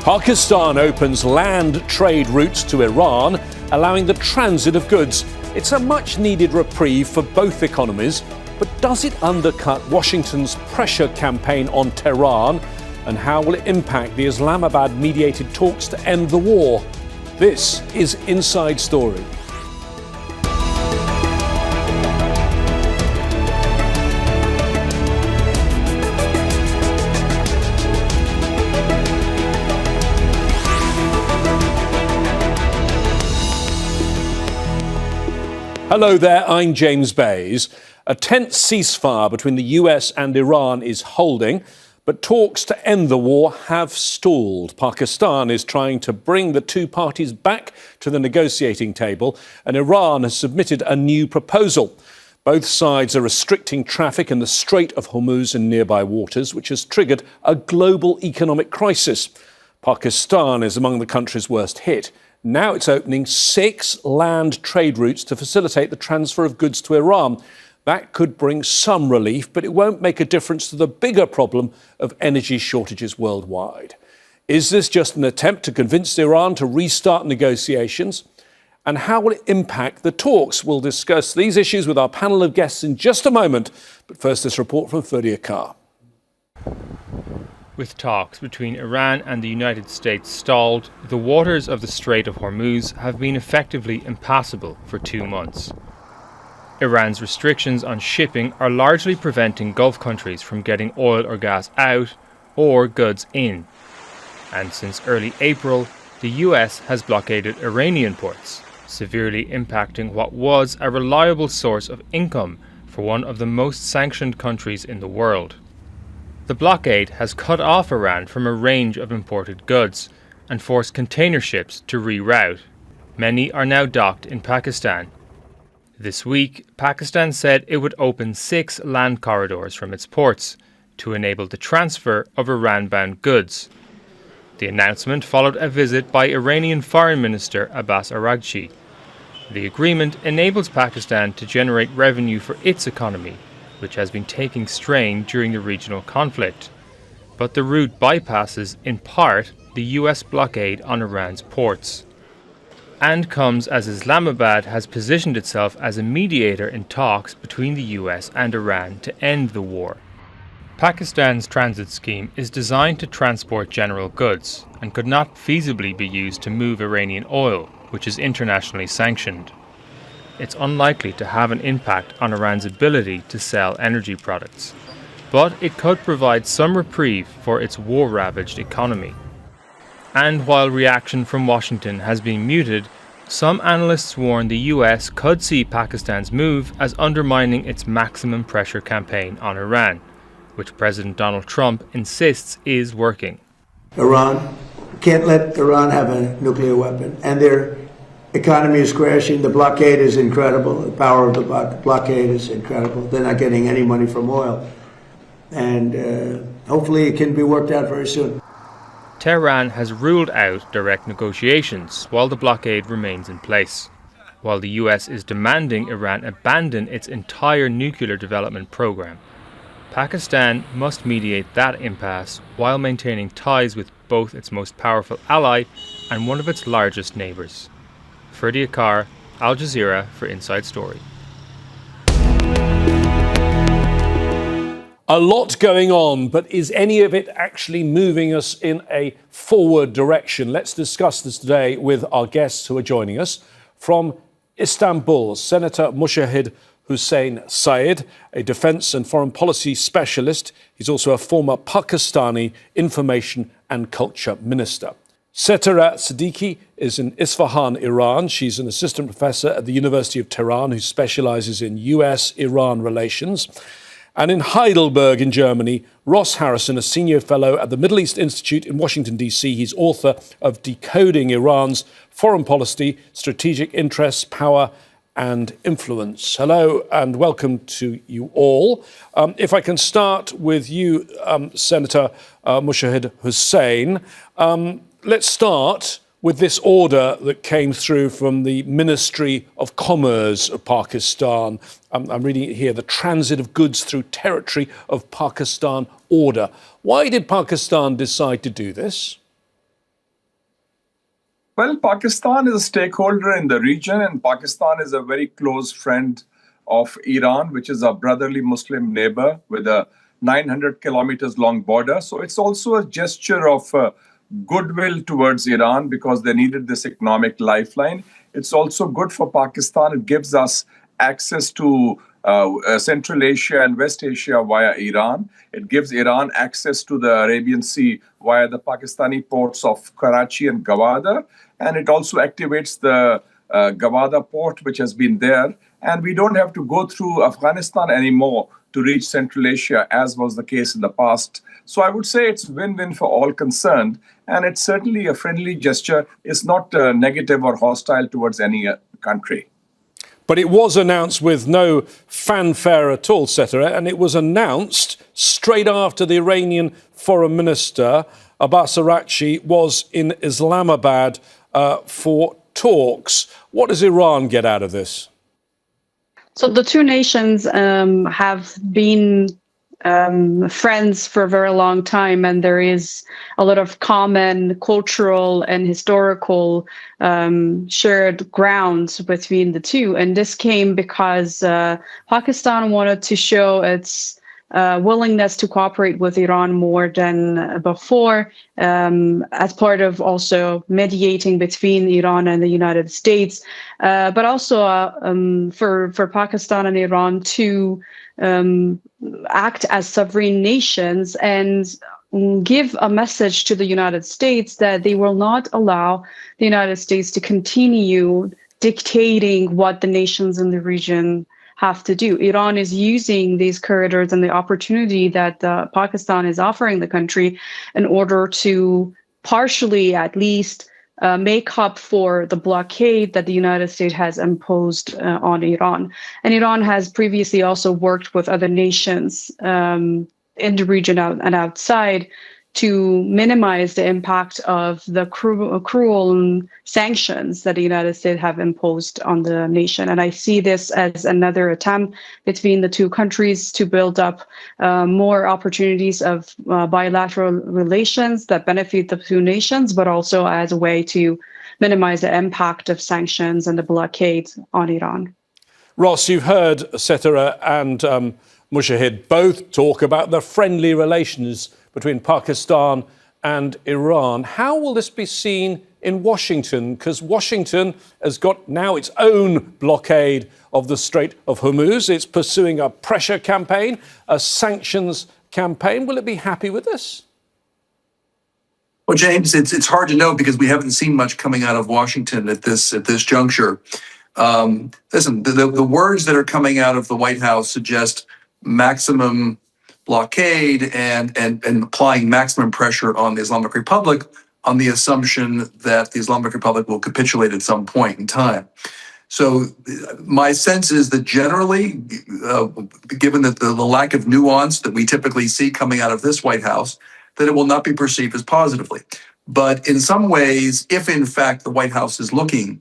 Pakistan opens land trade routes to Iran, allowing the transit of goods. It's a much-needed reprieve for both economies, but does it undercut Washington's pressure campaign on Tehran? And how will it impact the Islamabad-mediated talks to end the war? This is Inside Story. Hello there, I'm James Bays. A tense ceasefire between the US and Iran is holding, but talks to end the war have stalled. Pakistan is trying to bring the two parties back to the negotiating table, and Iran has submitted a new proposal. Both sides are restricting traffic in the Strait of Hormuz and nearby waters, which has triggered a global economic crisis. Pakistan is among the countries worst hit. Now it's opening 6 land trade routes to facilitate the transfer of goods to Iran. That could bring some relief, but it won't make a difference to the bigger problem of energy shortages worldwide. Is this just an attempt to convince Iran to restart negotiations? And how will it impact the talks? We'll discuss these issues with our panel of guests in just a moment. But first, this report from Ferdiakar. With talks between Iran and the United States stalled, the waters of the Strait of Hormuz have been effectively impassable for 2 months. Iran's restrictions on shipping are largely preventing Gulf countries from getting oil or gas out or goods in. And since early April, the US has blockaded Iranian ports, severely impacting what was a reliable source of income for one of the most sanctioned countries in the world. The blockade has cut off Iran from a range of imported goods and forced container ships to reroute. Many are now docked in Pakistan. This week, Pakistan said it would open 6 land corridors from its ports to enable the transfer of Iran-bound goods. The announcement followed a visit by Iranian Foreign Minister Abbas Araghchi. The agreement enables Pakistan to generate revenue for its economy, which has been taking strain during the regional conflict. But the route bypasses, in part, the US blockade on Iran's ports, and comes as Islamabad has positioned itself as a mediator in talks between the US and Iran to end the war. Pakistan's transit scheme is designed to transport general goods and could not feasibly be used to move Iranian oil, which is internationally sanctioned. It's unlikely to have an impact on Iran's ability to sell energy products, but it could provide some reprieve for its war-ravaged economy. And while reaction from Washington has been muted, some analysts warn the US could see Pakistan's move as undermining its maximum pressure campaign on Iran, which President Donald Trump insists is working. Iran can't let Iran have a nuclear weapon, and their economy is crashing. The blockade is incredible. The power of the blockade is incredible. They're not getting any money from oil. And hopefully it can be worked out very soon. Tehran has ruled out direct negotiations while the blockade remains in place. While the US is demanding Iran abandon its entire nuclear development program, Pakistan must mediate that impasse while maintaining ties with both its most powerful ally and one of its largest neighbors. Ferdiakar, Al-Jazeera for Inside Story. A lot going on, but is any of it actually moving us in a forward direction? Let's discuss this today with our guests who are joining us. From Istanbul, Senator Mushahid Hussain Saeed, a defence and foreign policy specialist. He's also a former Pakistani information and culture minister. Setara Siddiqui is in Isfahan, Iran. She's an assistant professor at the University of Tehran who specialises in US-Iran relations. And in Heidelberg in Germany, Ross Harrison, a senior fellow at the Middle East Institute in Washington, D.C. He's author of Decoding Iran's Foreign Policy, Strategic Interests, Power and Influence. Hello and welcome to you all. If I can start with you, Senator Mushahid Hussain. Let's start with this order that came through from the Ministry of Commerce of Pakistan. I'm reading it here, the Transit of Goods Through Territory of Pakistan order. Why did Pakistan decide to do this? Well, Pakistan is a stakeholder in the region, and Pakistan is a very close friend of Iran, which is a brotherly Muslim neighbor with a 900 kilometers long border. So it's also a gesture of goodwill towards Iran because they needed this economic lifeline. It's also good for Pakistan. It gives us access to Central Asia and West Asia via Iran. It gives Iran access to the Arabian Sea via the Pakistani ports of Karachi and Gawada. And it also activates the Gawada port, which has been there. And we don't have to go through Afghanistan anymore to reach Central Asia, as was the case in the past. So I would say it's win-win for all concerned. And it's certainly a friendly gesture. It's not negative or hostile towards any country. But it was announced with no fanfare at all, Cetera, and it was announced straight after the Iranian Foreign Minister, Abbas Araghchi, was in Islamabad for talks. What does Iran get out of this? So the two nations have been friends for a very long time, and there is a lot of common cultural and historical shared grounds between the two. And this came because Pakistan wanted to show its willingness to cooperate with Iran more than before, as part of also mediating between Iran and the United States, but also for Pakistan and Iran to act as sovereign nations and give a message to the United States that they will not allow the United States to continue dictating what the nations in the region have to do. Iran is using these corridors and the opportunity that Pakistan is offering the country in order to partially, at least, make up for the blockade that the United States has imposed on Iran. And Iran has previously also worked with other nations in the region and outside to minimize the impact of the cruel sanctions that the United States have imposed on the nation. And I see this as another attempt between the two countries to build up more opportunities of bilateral relations that benefit the two nations, but also as a way to minimize the impact of sanctions and the blockade on Iran. Ross, you've heard Cetera and Mushahid both talk about the friendly relations between Pakistan and Iran. How will this be seen in Washington? Because Washington has got now its own blockade of the Strait of Hormuz. It's pursuing a pressure campaign, a sanctions campaign. Will it be happy with this? Well, James, it's hard to know because we haven't seen much coming out of Washington at this juncture. Listen, the words that are coming out of the White House suggest maximum blockade and applying maximum pressure on the Islamic Republic on the assumption that the Islamic Republic will capitulate at some point in time. So my sense is that generally, given that the lack of nuance that we typically see coming out of this White House, that it will not be perceived as positively. But in some ways, if in fact the White House is looking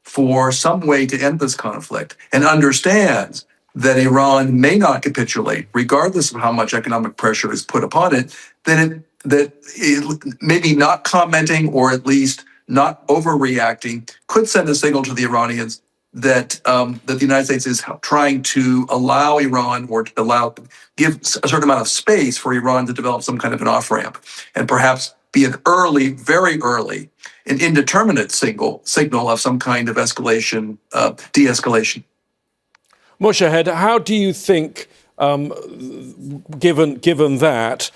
for some way to end this conflict and understands that Iran may not capitulate, regardless of how much economic pressure is put upon it, then maybe not commenting or at least not overreacting could send a signal to the Iranians that the United States is trying to allow Iran or to give a certain amount of space for Iran to develop some kind of an off-ramp and perhaps be an early, very early, an indeterminate signal of some kind of escalation, de-escalation. Mushahid, how do you think, given that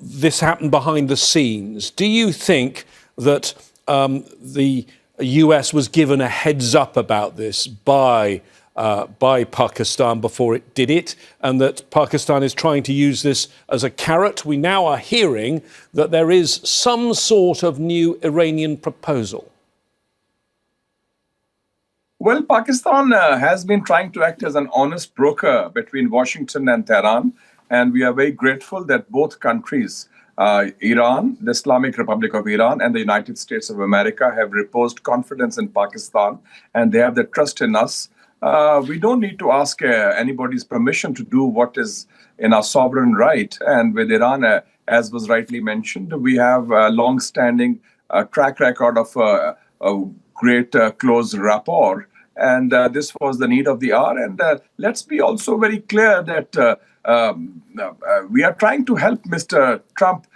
this happened behind the scenes, do you think that the US was given a heads up about this by Pakistan before it did it, and that Pakistan is trying to use this as a carrot? We now are hearing that there is some sort of new Iranian proposal. Well, Pakistan has been trying to act as an honest broker between Washington and Tehran, and we are very grateful that both countries, Iran, the Islamic Republic of Iran, and the United States of America have reposed confidence in Pakistan, and they have the trust in us. We don't need to ask anybody's permission to do what is in our sovereign right. And with Iran, as was rightly mentioned, we have long-standing a track record of a great close rapport. And this was the need of the hour. And let's be also very clear that we are trying to help Mr. Trump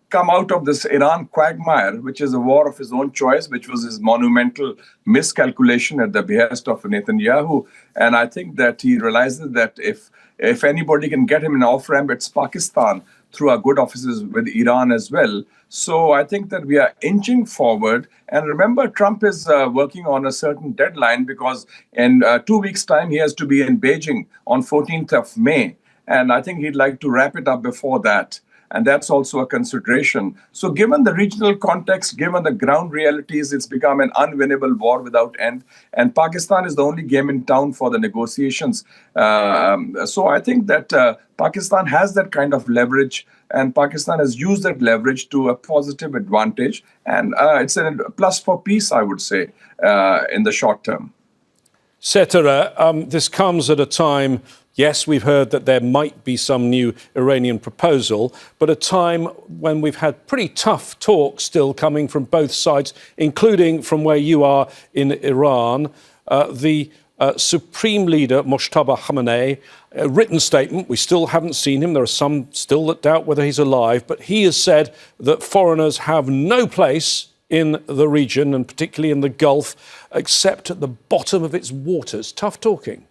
come out of this Iran quagmire, which is a war of his own choice, which was his monumental miscalculation at the behest of Netanyahu. And I think that he realizes that if anybody can get him an off-ramp, it's Pakistan through our good offices with Iran as well. So I think that we are inching forward. And remember, Trump is working on a certain deadline because in 2 weeks' time, he has to be in Beijing on 14th of May. And I think he'd like to wrap it up before that. And that's also a consideration. So given the regional context, given the ground realities, it's become an unwinnable war without end. And Pakistan is the only game in town for the negotiations. So I think that Pakistan has that kind of leverage, and Pakistan has used that leverage to a positive advantage. And it's a plus for peace, I would say, in the short term. Setara, this comes at a time, yes, we've heard that there might be some new Iranian proposal, but a time when we've had pretty tough talk still coming from both sides, including from where you are in Iran. The Supreme Leader, Mojtaba Khamenei, a written statement, we still haven't seen him. There are some still that doubt whether he's alive, but he has said that foreigners have no place in the region, and particularly in the Gulf, except at the bottom of its waters. Tough talking.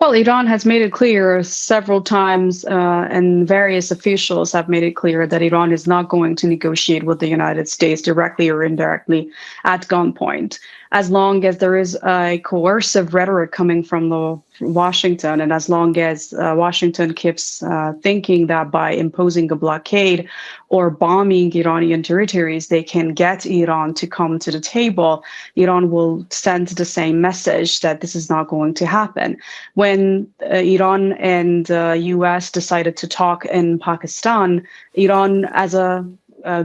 Well, Iran has made it clear several times, and various officials have made it clear that Iran is not going to negotiate with the United States directly or indirectly at gunpoint, as long as there is a coercive rhetoric coming from Washington, and as long as Washington keeps thinking that by imposing a blockade or bombing Iranian territories, they can get Iran to come to the table, Iran will send the same message that this is not going to happen. When Iran and US decided to talk in Pakistan, Iran, as a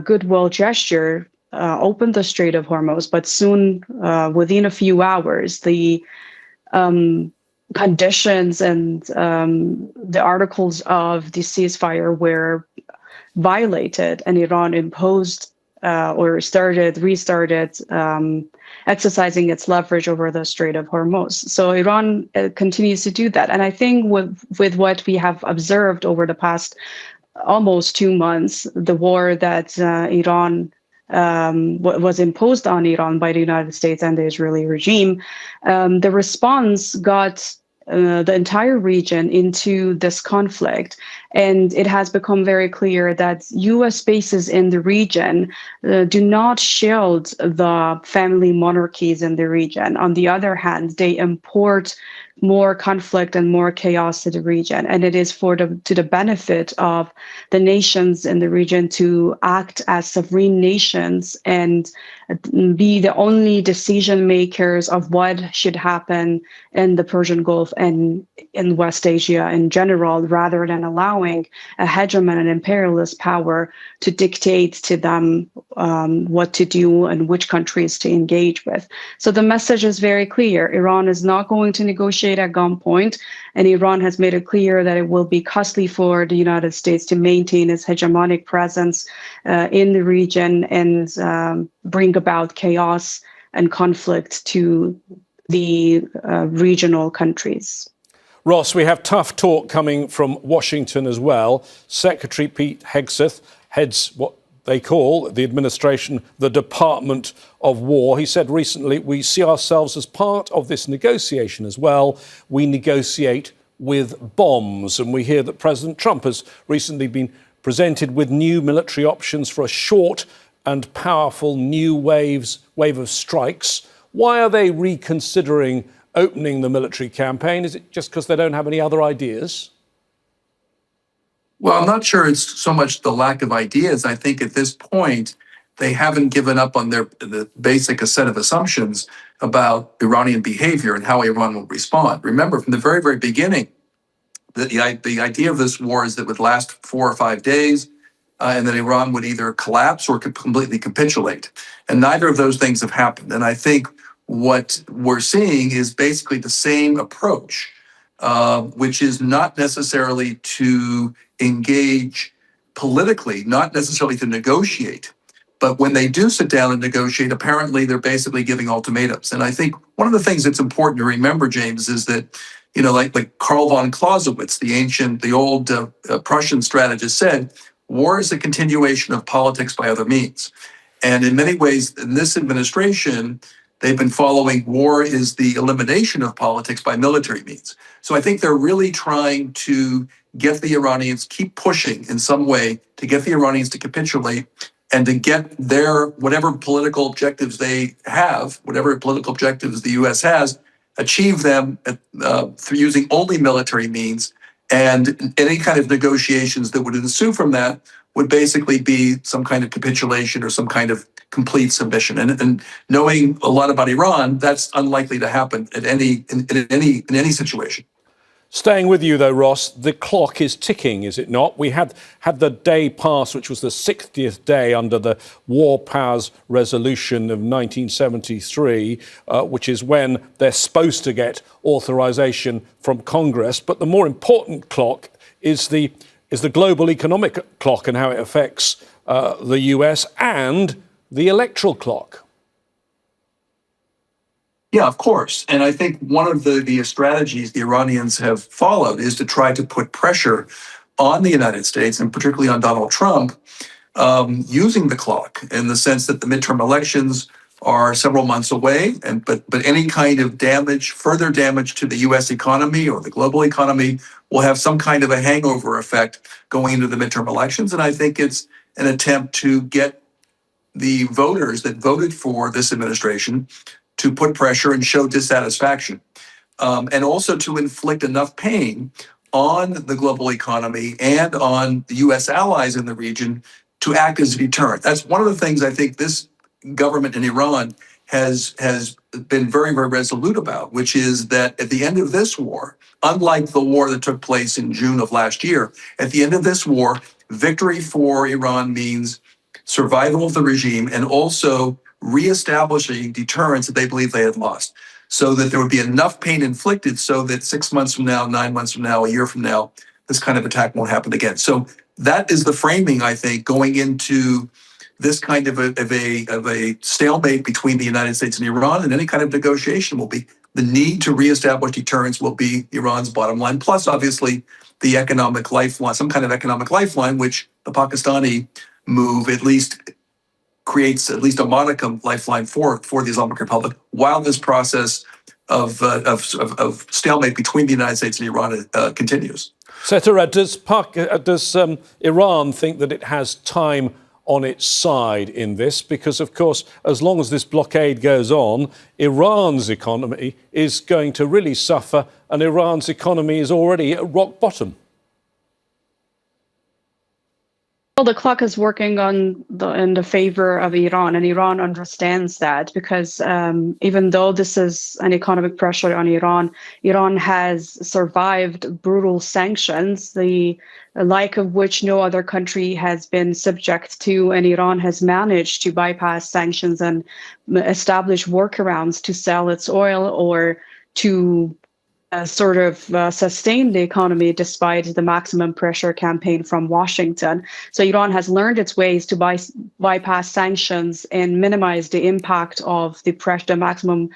goodwill gesture, opened the Strait of Hormuz, but soon, within a few hours, the conditions and the articles of the ceasefire were violated, and Iran imposed or restarted exercising its leverage over the Strait of Hormuz. So Iran continues to do that. And I think with what we have observed over the past almost 2 months, the war that Iran was imposed on Iran by the United States and the Israeli regime, the response got the entire region into this conflict. And it has become very clear that U.S. bases in the region do not shield the family monarchies in the region. On the other hand, they import more conflict and more chaos to the region. And it is to the benefit of the nations in the region to act as sovereign nations and be the only decision makers of what should happen in the Persian Gulf and in West Asia in general, rather than allowing a hegemon and imperialist power to dictate to them what to do and which countries to engage with. So the message is very clear. Iran is not going to negotiate at gunpoint, and Iran has made it clear that it will be costly for the United States to maintain its hegemonic presence in the region and bring about chaos and conflict to the regional countries. Ross, we have tough talk coming from Washington as well. Secretary Pete Hegseth heads what they call the administration, the Department of War. He said recently, we see ourselves as part of this negotiation as well. We negotiate with bombs. And we hear that President Trump has recently been presented with new military options for a short and powerful new wave of strikes. Why are they reconsidering opening the military campaign? Is it just because they don't have any other ideas? Well, I'm not sure it's so much the lack of ideas. I think at this point, they haven't given up on the basic set of assumptions about Iranian behavior and how Iran will respond. Remember, from the very, very beginning, the idea of this war is that it would last 4 or 5 days, and that Iran would either collapse or completely capitulate. And neither of those things have happened. And I think what we're seeing is basically the same approach, which is not necessarily to engage politically, not necessarily to negotiate, But when they do sit down and negotiate, apparently they're basically giving ultimatums. And I think one of the things that's important to remember, James, is that, like Karl von Clausewitz, the old Prussian strategist said, war is a continuation of politics by other means. And in many ways, in this administration, they've been following war is the elimination of politics by military means. So I think they're really trying to get the Iranians, keep pushing in some way to get the Iranians to capitulate and to get their whatever political objectives they have, whatever political objectives the U.S. has, achieve them through using only military means. And any kind of negotiations that would ensue from that would basically be some kind of capitulation or some kind of complete submission. And knowing a lot about Iran, that's unlikely to happen in any situation. Staying with you, though, Ross, the clock is ticking, is it not? We had the day pass, which was the 60th day under the War Powers Resolution of 1973, which is when they're supposed to get authorization from Congress. But the more important clock is the global economic clock and how it affects the US and the electoral clock. Yeah, of course. And I think one of the strategies the Iranians have followed is to try to put pressure on the United States, and particularly on Donald Trump, using the clock in the sense that the midterm elections are several months away, but any kind of damage, further damage to the U.S. economy or the global economy will have some kind of a hangover effect going into the midterm elections. And I think it's an attempt to get the voters that voted for this administration to put pressure and show dissatisfaction, and also to inflict enough pain on the global economy and on the U.S. allies in the region to act as a deterrent. That's one of the things I think this government in Iran has been very, very resolute about, which is that at the end of this war, unlike the war that took place in June of last year, at the end of this war, victory for Iran means survival of the regime and also reestablishing deterrence that they believe they had lost, so that there would be enough pain inflicted so that 6 months from now, 9 months from now, a year from now, this kind of attack won't happen again. So that is the framing, I think, going into this kind of a stalemate between the United States and Iran, and any kind of negotiation will be the need to reestablish deterrence will be Iran's bottom line, plus obviously the economic lifeline, some kind of economic lifeline, which the Pakistani move at least creates at least a modicum lifeline for the Islamic Republic, while this process of stalemate between the United States and Iran continues. Setara, does Iran think that it has time on its side in this? Because, of course, as long as this blockade goes on, Iran's economy is going to really suffer, and Iran's economy is already at rock bottom. Well, the clock is working in the favor of Iran, and Iran understands that, because even though this is an economic pressure on Iran, Iran has survived brutal sanctions, the like of which no other country has been subject to, and Iran has managed to bypass sanctions and establish workarounds to sell its oil or to sustain the economy despite the maximum pressure campaign from Washington. So Iran has learned its ways to bypass sanctions and minimize the impact of the maximum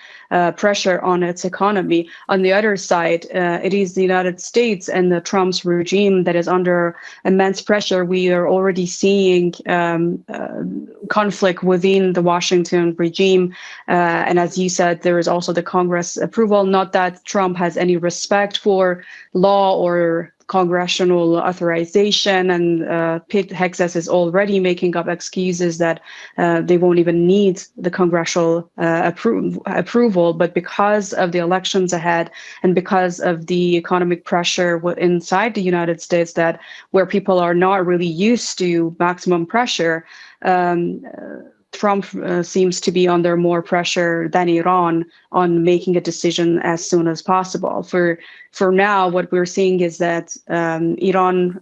pressure on its economy. On the other side, it is the United States and the Trump's regime that is under immense pressure. We are already seeing conflict within the Washington regime. And as you said, there is also the Congress approval. Not that Trump has any respect for law or congressional authorization, and Pete Hegseth is already making up excuses that they won't even need the congressional approval. But because of the elections ahead and because of the economic pressure inside the United States, that where people are not really used to maximum pressure, Trump seems to be under more pressure than Iran on making a decision as soon as possible. For now, what we're seeing is that Iran,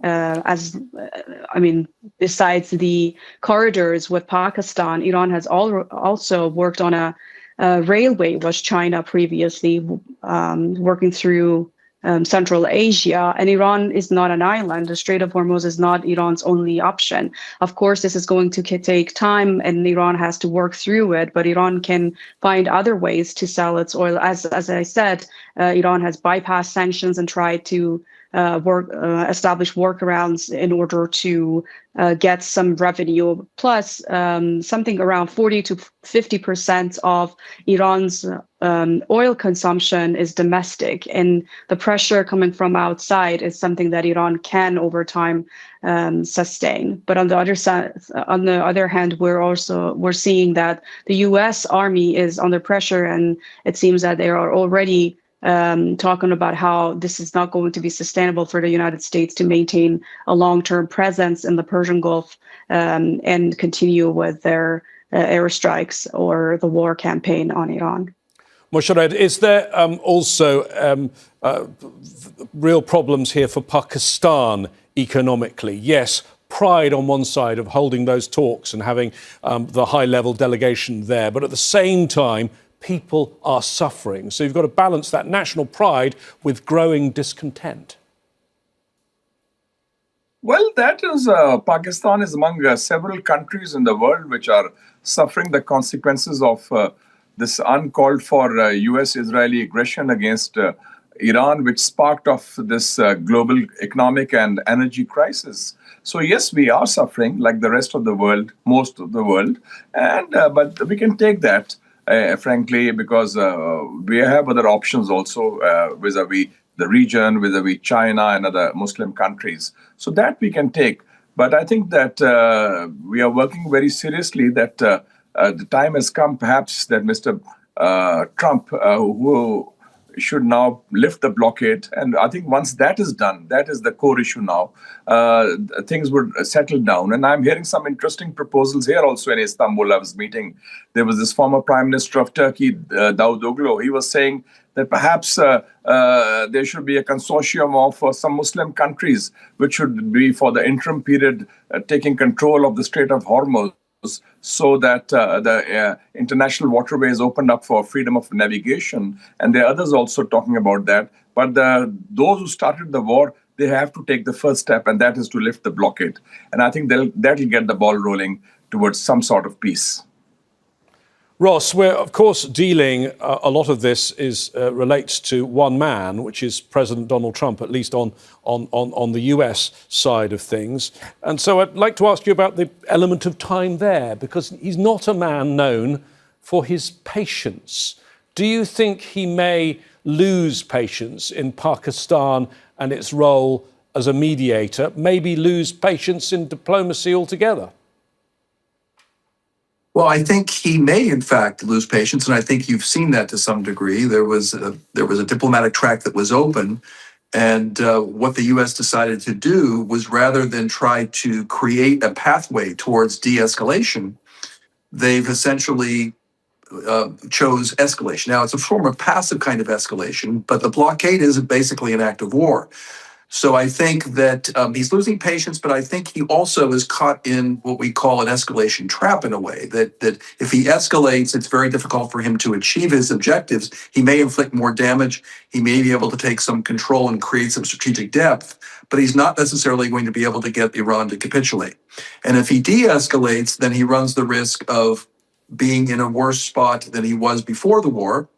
besides the corridors with Pakistan, Iran has also worked on a railway with China previously, working through Central Asia, and Iran is not an island. The Strait of Hormuz is not Iran's only option. Of course, this is going to take time, and Iran has to work through it, but Iran can find other ways to sell its oil. As I said, Iran has bypassed sanctions and tried to establish workarounds in order to get some revenue. Plus, something around 40 to 50% of Iran's oil consumption is domestic, and the pressure coming from outside is something that Iran can, over time, sustain. But on the other hand, we're seeing that the U.S. Army is under pressure, and it seems that they are already talking about how this is not going to be sustainable for the United States to maintain a long-term presence in the Persian Gulf and continue with their airstrikes or the war campaign on Iran. Mushared, is there also real problems here for Pakistan economically? Yes, pride on one side of holding those talks and having the high-level delegation there, but at the same time, people are suffering. So you've got to balance that national pride with growing discontent. Well, that is, Pakistan is among several countries in the world which are suffering the consequences of this uncalled for US-Israeli aggression against Iran, which sparked off this global economic and energy crisis. So yes, we are suffering like the rest of the world, most of the world, and but we can take that. Frankly, because we have other options also vis-a-vis the region, vis-a-vis China and other Muslim countries. So that we can take. But I think that we are working very seriously that the time has come perhaps that Mr. Trump, who should now lift the blockade. And I think once that is done, that is the core issue now, things would settle down. And I'm hearing some interesting proposals here also in Istanbul. I was meeting, there was this former Prime Minister of Turkey, Davutoglu. He was saying that perhaps there should be a consortium of some Muslim countries, which should be for the interim period taking control of the Strait of Hormuz, so that the international waterways opened up for freedom of navigation. And there are others also talking about that. But those who started the war, they have to take the first step, and that is to lift the blockade. And I think that'll get the ball rolling towards some sort of peace. Ross, we're of course dealing, a lot of this relates to one man, which is President Donald Trump, at least on the US side of things. And so I'd like to ask you about the element of time there, because he's not a man known for his patience. Do you think he may lose patience in Pakistan and its role as a mediator, maybe lose patience in diplomacy altogether? Well, I think he may, in fact, lose patience, and I think you've seen that to some degree. There was a diplomatic track that was open, and what the U.S. decided to do was, rather than try to create a pathway towards de-escalation, they've essentially chose escalation. Now, it's a form of passive kind of escalation, but the blockade is basically an act of war. So I think that he's losing patience, but I think he also is caught in what we call an escalation trap, in a way, that if he escalates, it's very difficult for him to achieve his objectives. He may inflict more damage. He may be able to take some control and create some strategic depth, but he's not necessarily going to be able to get Iran to capitulate. And if he de-escalates, then he runs the risk of being in a worse spot than he was before the war.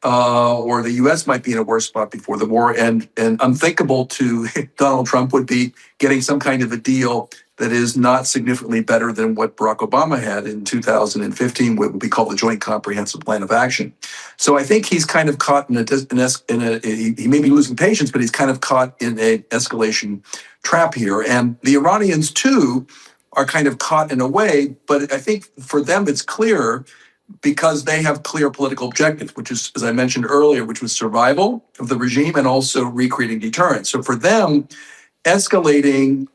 Or the U.S. might be in a worse spot before the war, and unthinkable to Donald Trump would be getting some kind of a deal that is not significantly better than what Barack Obama had in 2015, what we call the Joint Comprehensive Plan of Action. So I think he's kind of caught he may be losing patience, but he's kind of caught in an escalation trap here. And the Iranians, too, are kind of caught in a way, but I think for them it's clearer, because they have clear political objectives, which is, as I mentioned earlier, which was survival of the regime and also recreating deterrence. So for them, escalating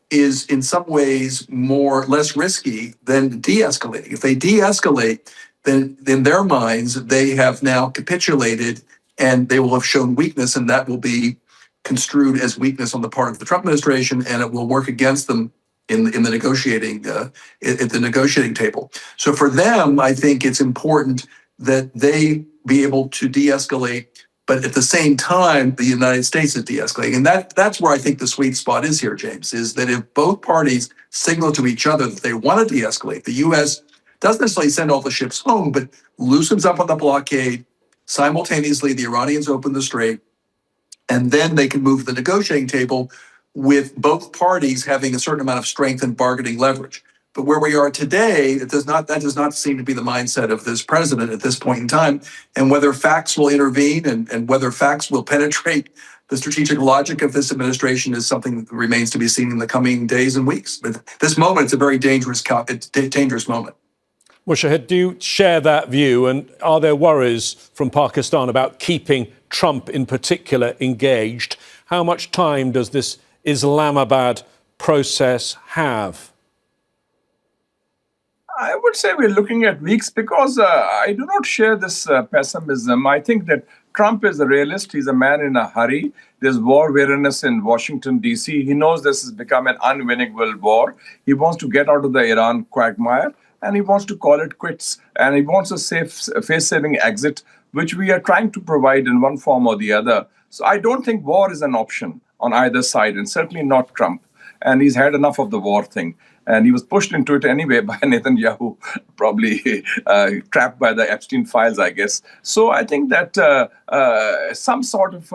is in some ways less risky than de-escalating. If they de-escalate, then in their minds, they have now capitulated and they will have shown weakness, and that will be construed as weakness on the part of the Trump administration, and it will work against them in the negotiating at the negotiating table. So for them, I think it's important that they be able to de-escalate But at the same time, the United States is de-escalating. And that's where I think the sweet spot is here, James, is that if both parties signal to each other that they want to de-escalate, the U.S. doesn't necessarily send all the ships home, but loosens up on the blockade. Simultaneously, the Iranians open the strait, and then they can move to the negotiating table with both parties having a certain amount of strength and bargaining leverage. But where we are today, that does not seem to be the mindset of this president at this point in time. And whether facts will intervene and whether facts will penetrate the strategic logic of this administration is something that remains to be seen in the coming days and weeks. But at this moment, it's a very dangerous moment. Mushahid, do you share that view? And are there worries from Pakistan about keeping Trump in particular engaged? How much time does this Islamabad process have? I would say we're looking at weeks because I do not share this pessimism. I think that Trump is a realist. He's a man in a hurry. There's war weariness in Washington, D.C. He knows this has become an unwinnable war. He wants to get out of the Iran quagmire and he wants to call it quits. And he wants a safe, face-saving exit, which we are trying to provide in one form or the other. So I don't think war is an option on either side, and certainly not Trump. And he's had enough of the war thing. And he was pushed into it anyway by Netanyahu, probably trapped by the Epstein files, I guess. So I think that some sort of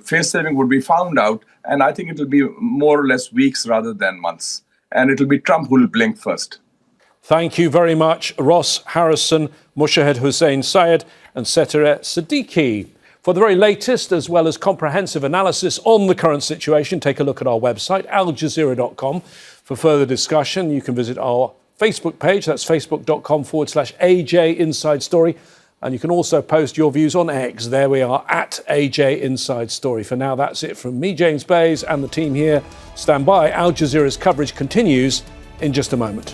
face-saving would be found out, and I think it will be more or less weeks rather than months. And it will be Trump who will blink first. Thank you very much, Ross Harrison, Mushahid Hussain Syed and Setareh Siddiqui. For the very latest, as well as comprehensive analysis on the current situation, take a look at our website, aljazeera.com. For further discussion, you can visit our Facebook page. That's facebook.com/AJ Inside Story. And you can also post your views on X. There we are, at AJ Inside Story. For now, that's it from me, James Bays, and the team here. Stand by. Al Jazeera's coverage continues in just a moment.